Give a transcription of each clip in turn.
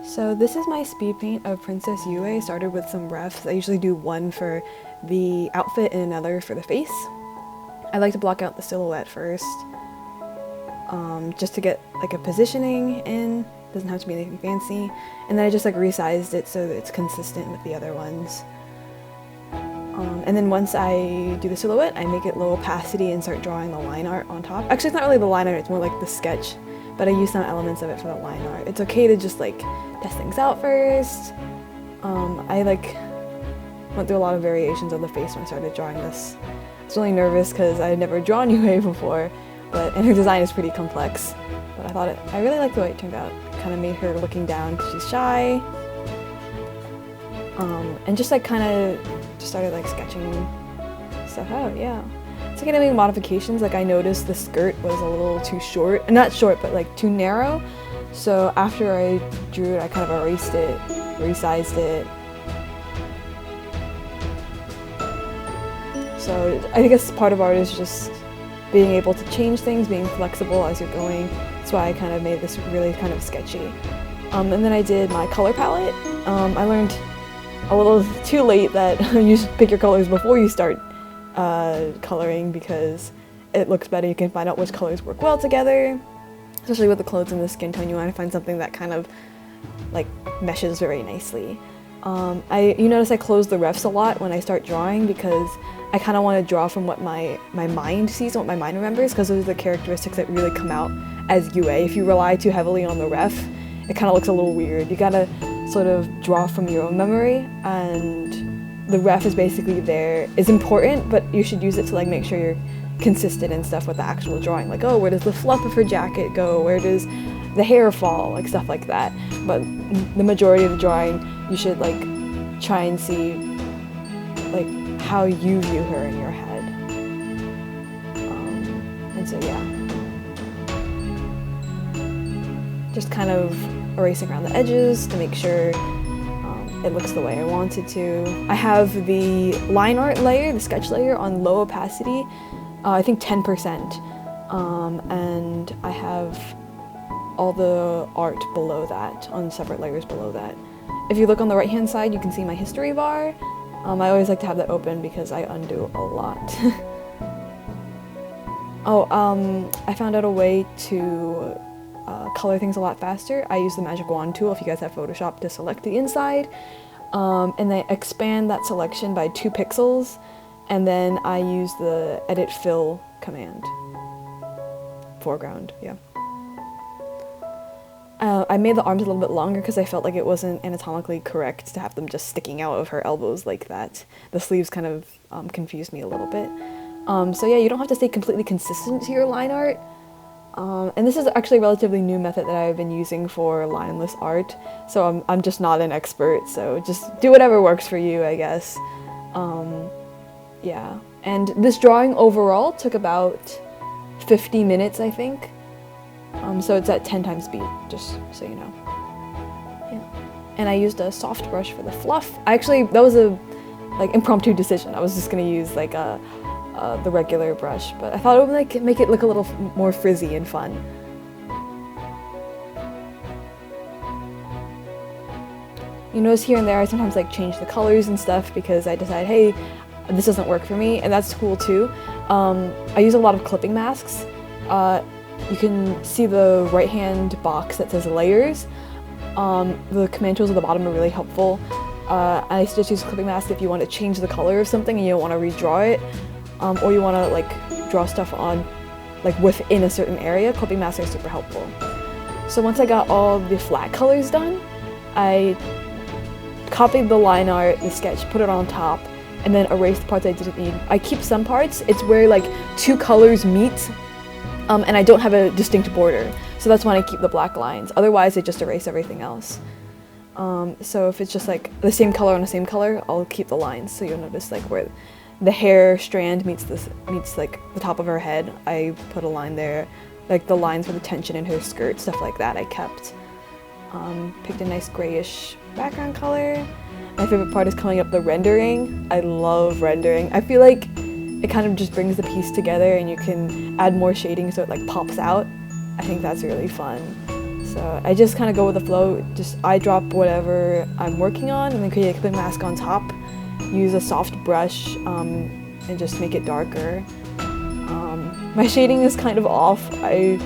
So this is my speed paint of Princess Yue. I started with some refs. I usually do one for the outfit and another for the face. I like to block out the silhouette first, just to get like a positioning in. Doesn't have to be anything fancy. And then I just like resized it so that it's consistent with the other ones. And then once I do the silhouette, I make it low opacity and start drawing the line art on top. Actually, it's not really the line art, it's more like the sketch, but I use some elements of it for the line art. It's okay to just like test things out first. I like went through a lot of variations of the face when I started drawing this. I was really nervous because I had never drawn Yue before, and her design is pretty complex. But I really liked the way it turned out. It kind of made her looking down because she's shy. And just like kind of just started like sketching stuff out, yeah. So I kind of made modifications. Like I noticed the skirt was a little too short, not short, but like too narrow. So after I drew it, I kind of erased it, resized it. So I guess part of art is just being able to change things, being flexible as you're going. That's why I kind of made this really kind of sketchy. And then I did my color palette. I learned a little too late that you should pick your colors before you start coloring because it looks better. You can find out which colors work well together, especially with the clothes and the skin tone. You want to find something that kind of like meshes very nicely. You notice I close the refs a lot when I start drawing because I kind of want to draw from what my mind sees and what my mind remembers, because those are the characteristics that really come out as Yue. If you rely too heavily on the ref, it kind of looks a little weird. You gotta sort of draw from your own memory, and the ref is basically there. It's important, but you should use it to like make sure you're consistent and stuff with the actual drawing. Like, oh, where does the fluff of her jacket go? Where does the hair fall? Like stuff like that. But the majority of the drawing, you should like try and see like how you view her in your head. And so yeah, just kind of erasing around the edges to make sure it looks the way I want it to. I have the line art layer, the sketch layer, on low opacity, I think 10%, and I have all the art below that, on separate layers below that. If you look on the right hand side, you can see my history bar. I always like to have that open because I undo a lot. I found out a way to color things a lot faster. I use the magic wand tool if you guys have Photoshop to select the inside, and then expand that selection by 2 pixels, and then I use the edit fill command. Foreground, yeah. I made the arms a little bit longer because I felt like it wasn't anatomically correct to have them just sticking out of her elbows like that. The sleeves kind of confused me a little bit. So yeah, you don't have to stay completely consistent to your line art. And this is actually a relatively new method that I've been using for lineless art, so I'm just not an expert, so just do whatever works for you, I guess. Yeah, and this drawing overall took about 50 minutes, I think. So it's at 10 times speed, just so you know. Yeah. And I used a soft brush for the fluff. That was a like impromptu decision. I was just gonna use like the regular brush, but I thought it would like make it look a little more frizzy and fun. You notice here and there I sometimes like change the colors and stuff because I decide, hey, this doesn't work for me, and that's cool too. I use a lot of clipping masks. You can see the right hand box that says layers. The command tools at the bottom are really helpful. I just use clipping masks if you want to change the color of something and you don't want to redraw it. Or you want to like draw stuff on like within a certain area. Clipping masks are super helpful. So once I got all the flat colors done, I copied the line art, the sketch, put it on top, and then erased the parts I didn't need. I keep some parts. It's where like 2 colors meet, and I don't have a distinct border. So that's when I keep the black lines. Otherwise, I just erase everything else. So if it's just like the same color on the same color, I'll keep the lines. So you'll notice like where the hair strand meets like the top of her head, I put a line there. Like the lines for the tension in her skirt, stuff like that I kept. Picked a nice grayish background color. My favorite part is coming up the rendering. I love rendering. I feel like it kind of just brings the piece together and you can add more shading so it like pops out. I think that's really fun. So I just kind of go with the flow, just eyedrop whatever I'm working on and then create a clipping mask on top. Use a soft brush and just make it darker. My shading is kind of off. I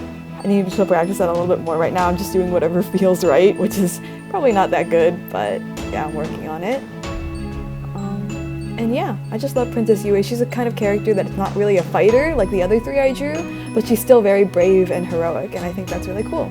need to practice that a little bit more. Right now I'm just doing whatever feels right, which is probably not that good, but yeah, I'm working on it. And yeah, I just love Princess Yue. She's a kind of character that's not really a fighter like the other three I drew, but she's still very brave and heroic, and I think that's really cool.